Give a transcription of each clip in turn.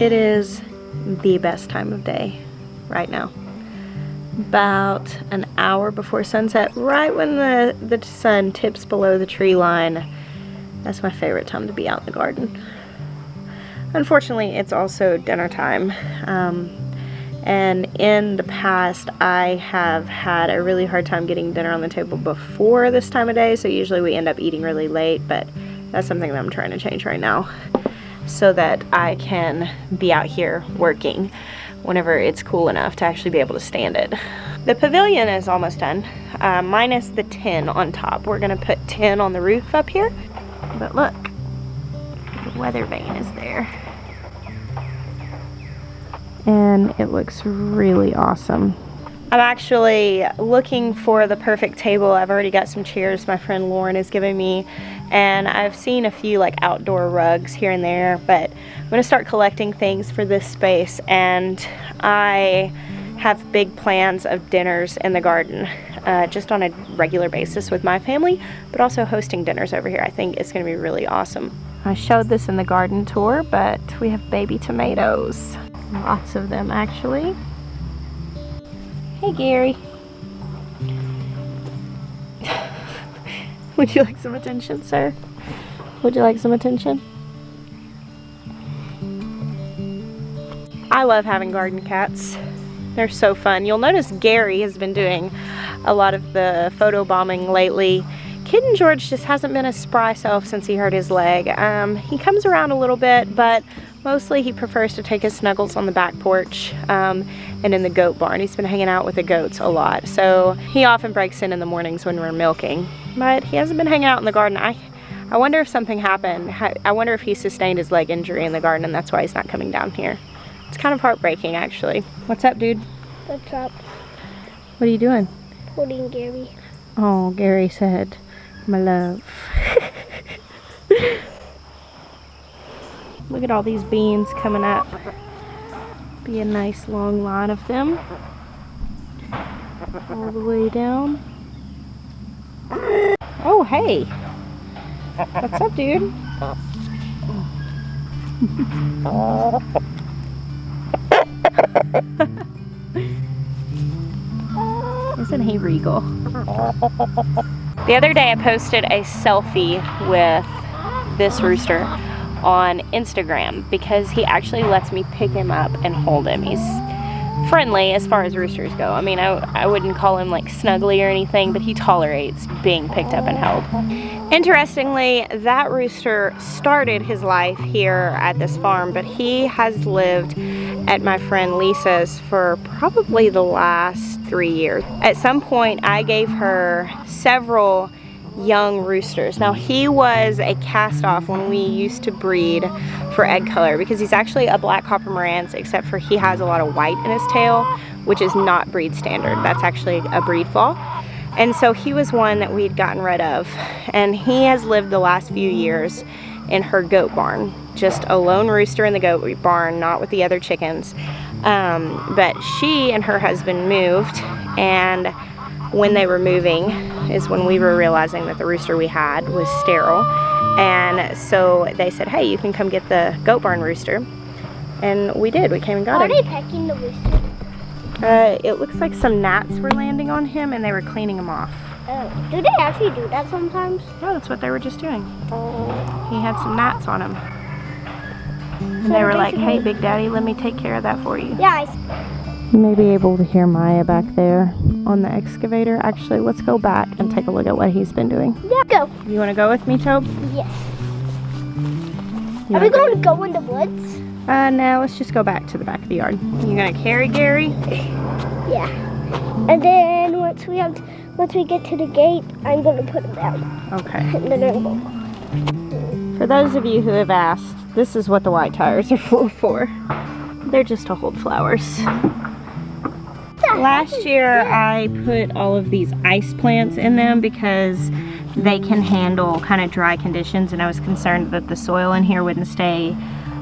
It is the best time of day right now. About an hour before sunset, right when the sun tips below the tree line. That's my favorite time to be out in the garden. Unfortunately, it's also dinner time. And in the past, I have had a really hard time getting dinner on the table before this time of day, so usually we end up eating really late, but that's something that I'm trying to change right now, so that I can be out here working whenever it's cool enough to actually be able to stand it. The pavilion is almost done, minus the tin on top. We're gonna put tin on the roof up here, but look, the weather vane is there. And it looks really awesome. I'm actually looking for the perfect table. I've already got some chairs my friend Lauren is giving me, and I've seen a few like outdoor rugs here and there, but I'm gonna start collecting things for this space, and I have big plans of dinners in the garden, just on a regular basis with my family, but also hosting dinners over here. I think it's gonna be really awesome. I showed this in the garden tour, but we have baby tomatoes. Lots of them actually. Hey Gary. Would you like some attention, sir? Would you like some attention? I love having garden cats. They're so fun. You'll notice Gary has been doing a lot of the photo bombing lately. Kitten George just hasn't been a spry self since he hurt his leg. He comes around a little bit, but mostly he prefers to take his snuggles on the back porch and in the goat barn. He's been hanging out with the goats a lot, so he often breaks in the mornings when we're milking, but he hasn't been hanging out in the garden. I wonder if something happened. I wonder if he sustained his leg injury in the garden and that's why he's not coming down here. It's kind of heartbreaking actually. What's up, dude? What's up? What are you doing? Holding Gary. Oh, Gary said, my love. Look at all these beans coming up. Be a nice long line of them. All the way down. Oh, hey. What's up, dude? Isn't he regal? The other day I posted a selfie with this rooster on Instagram because he actually lets me pick him up and hold him. He's friendly as far as roosters go. I mean, I wouldn't call him like snuggly or anything, but he tolerates being picked up and held. Interestingly, that rooster started his life here at this farm, but he has lived at my friend Lisa's for probably the last 3 years. At some point, I gave her several young roosters. Now, he was a cast-off when we used to breed for egg color because he's actually a black copper Marantz, except for he has a lot of white in his tail, which is not breed standard. That's actually a breed flaw. And so he was one that we'd gotten rid of, and he has lived the last few years in her goat barn. Just a lone rooster in the goat barn, not with the other chickens. But she and her husband moved, and when they were moving is when we were realizing that the rooster we had was sterile. And so they said, hey, you can come get the goat barn rooster. And we did. We came and got him. Are they pecking the rooster? It looks like some gnats were landing on him and they were cleaning him off. Oh, do they actually do that sometimes? No, that's what they were just doing. He had some gnats on him. And So they were like, basically- hey, Big Daddy, let me take care of that for you. Yeah, You may be able to hear Maya back there on the excavator. Actually, let's go back and take a look at what he's been doing. yeah, go. You want to go with me, Tobe? Yes. You Are we wanna going to go in the woods? No, let's just go back to the back of the yard. You gonna carry Gary? Yeah. And then once we get to the gate, I'm going to put him down. Okay. And then I'm going. For those of you who have asked, this is what the white tires are for. They're just to hold flowers. Last year I put all of these ice plants in them because they can handle kind of dry conditions, and I was concerned that the soil in here wouldn't stay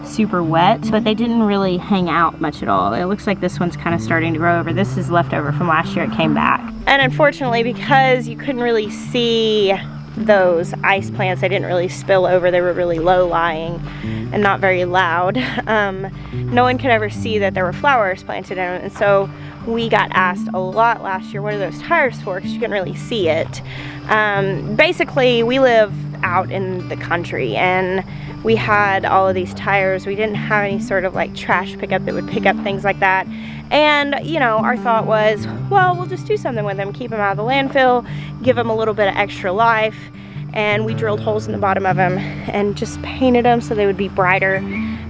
super wet, but they didn't really hang out much at all. It looks like this one's kind of starting to grow over. This is leftover from last year, it came back. And unfortunately, because you couldn't really see those ice plants, they didn't really spill over, they were really low lying and not very loud. No one could ever see that there were flowers planted in them, and so we got asked a lot last year, what are those tires for? Because you couldn't really see it. Basically, we live out in the country and we had all of these tires. We didn't have any sort of like trash pickup that would pick up things like that. And you know, our thought was, well, we'll just do something with them, keep them out of the landfill, give them a little bit of extra life. And we drilled holes in the bottom of them and just painted them so they would be brighter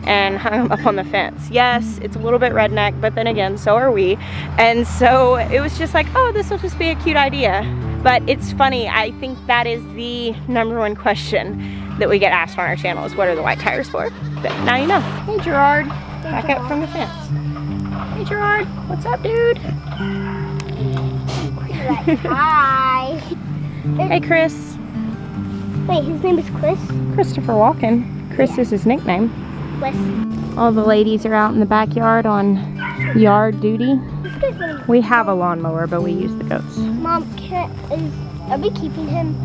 and hung them up on the fence. Yes, it's a little bit redneck, but then again, so are we. And so it was just like, oh, this will just be a cute idea. But it's funny, I think that is the #1 question that we get asked on our channel is, what are the white tires for? But now you know. Hey Gerard, back up from the fence. Hey Gerard, what's up, dude? Hi. Hey Chris. Wait, his name is Chris? Christopher Walken. Chris is his nickname. Chris. All the ladies are out in the backyard on yard duty. We have a lawnmower, but we use the goats. Mom, are we keeping him?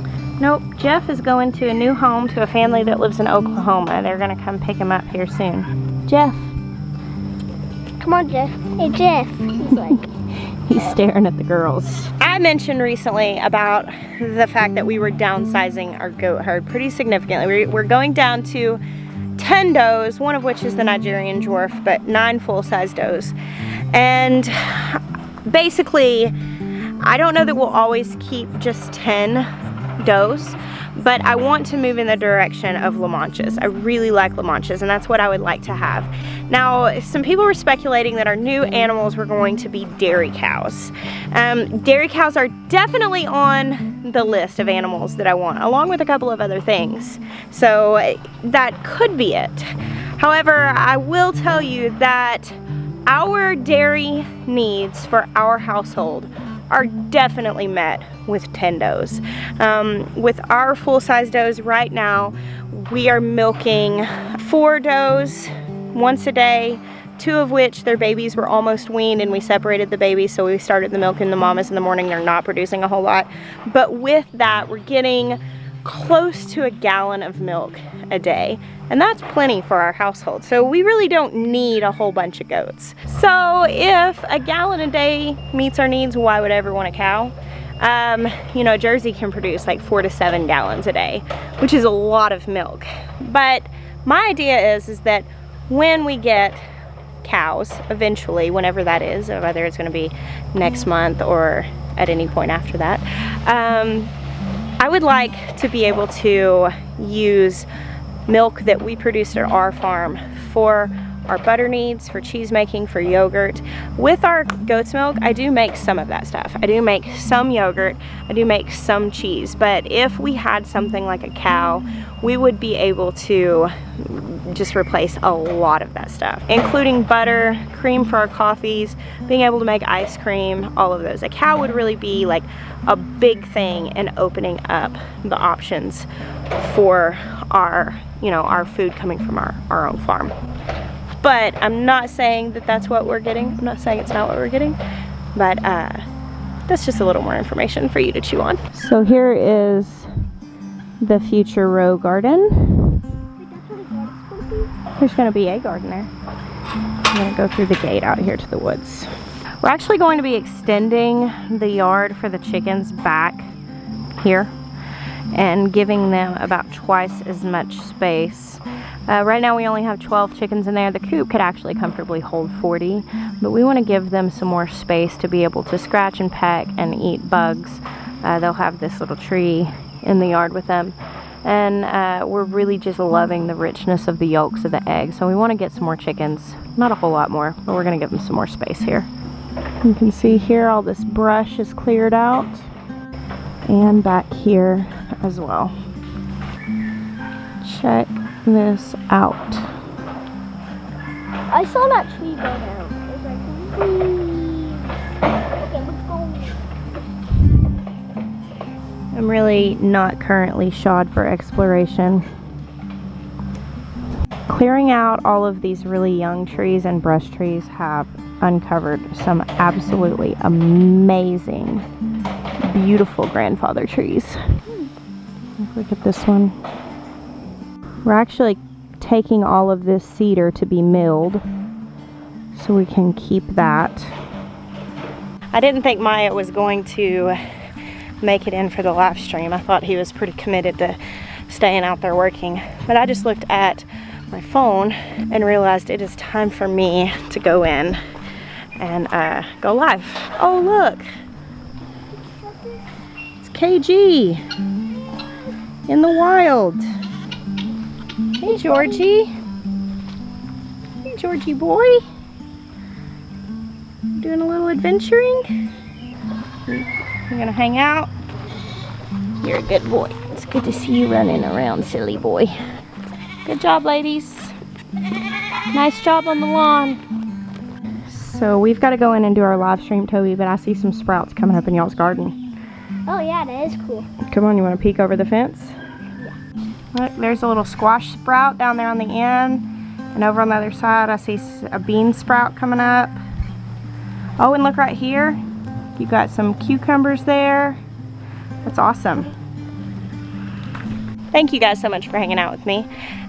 Nope, Jeff is going to a new home to a family that lives in Oklahoma. They're gonna come pick him up here soon. Jeff. Come on, Jeff. Hey, Jeff. He's like... He's staring at the girls. I mentioned recently about the fact that we were downsizing our goat herd pretty significantly. We're going down to 10 does, one of which is the Nigerian dwarf, but 9 full-size does. And basically, I don't know that we'll always keep just 10 does, but I want to move in the direction of La Manchas. I really like La Manchas, and that's what I would like to have. Now, some people were speculating that our new animals were going to be dairy cows. Dairy cows are definitely on the list of animals that I want, along with a couple of other things. So that could be it. However, I will tell you that our dairy needs for our household are definitely met with 10 does. With our full-size does right now, we are milking 4 does once a day, 2 of which their babies were almost weaned and we separated the babies, so we started the milking the mamas in the morning. They're not producing a whole lot. But with that, we're getting close to 1 gallon of milk a day. And that's plenty for our household. So we really don't need a whole bunch of goats. So if 1 gallon a day meets our needs, why would I ever want a cow? You know, Jersey can produce like 4 to 7 gallons a day, which is a lot of milk. But my idea is that when we get cows, eventually, whenever that is, whether it's gonna be next month or at any point after that, I would like to be able to use milk that we produce at our farm for our butter needs, for cheese making, for yogurt. With our goat's milk, I do make some of that stuff. I do make some yogurt, I do make some cheese, but if we had something like a cow, we would be able to just replace a lot of that stuff, including butter, cream for our coffees, being able to make ice cream, all of those. A cow would really be like a big thing in opening up the options for our, you know, our food coming from our own farm. But I'm not saying that that's what we're getting. I'm not saying it's not what we're getting, but that's just a little more information for you to chew on. So here is the future row garden. There's gonna be a garden there. I'm gonna go through the gate out here to the woods. We're actually going to be extending the yard for the chickens back here and giving them about twice as much space. Right now we only have 12 chickens in there. The coop could actually comfortably hold 40, but we want to give them some more space to be able to scratch and peck and eat bugs. They'll have this little tree in the yard with them. And we're really just loving the richness of the yolks of the eggs. So we want to get some more chickens. Not a whole lot more, but we're going to give them some more space here. You can see here all this brush is cleared out. And back here as well. Check this out. I saw that tree go down. It was like, okay, let's go. I'm really not currently shod for exploration. Clearing out all of these really young trees and brush trees have uncovered some absolutely amazing, beautiful grandfather trees. Look at this one. We're actually taking all of this cedar to be milled so we can keep that. I didn't think Maya was going to make it in for the live stream. I thought he was pretty committed to staying out there working, but I just looked at my phone and realized it is time for me to go in and go live. Oh look, it's KG in the wild. Hey Georgie. Hey Georgie boy. Doing a little adventuring. You're gonna hang out. You're a good boy. It's good to see you running around, silly boy. Good job, ladies. Nice job on the lawn. So we've got to go in and do our live stream, Toby, but I see some sprouts coming up in y'all's garden. Oh yeah, that is cool. Come on, you want to peek over the fence? Yeah. Look, there's a little squash sprout down there on the end. And over on the other side, I see a bean sprout coming up. Oh, and look right here. You got some cucumbers there. That's awesome. Thank you guys so much for hanging out with me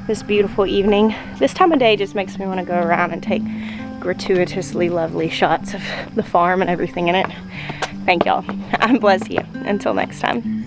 this beautiful evening. This time of day just makes me want to go around and take gratuitously lovely shots of the farm and everything in it. Thank y'all. I'm bless you. Until next time.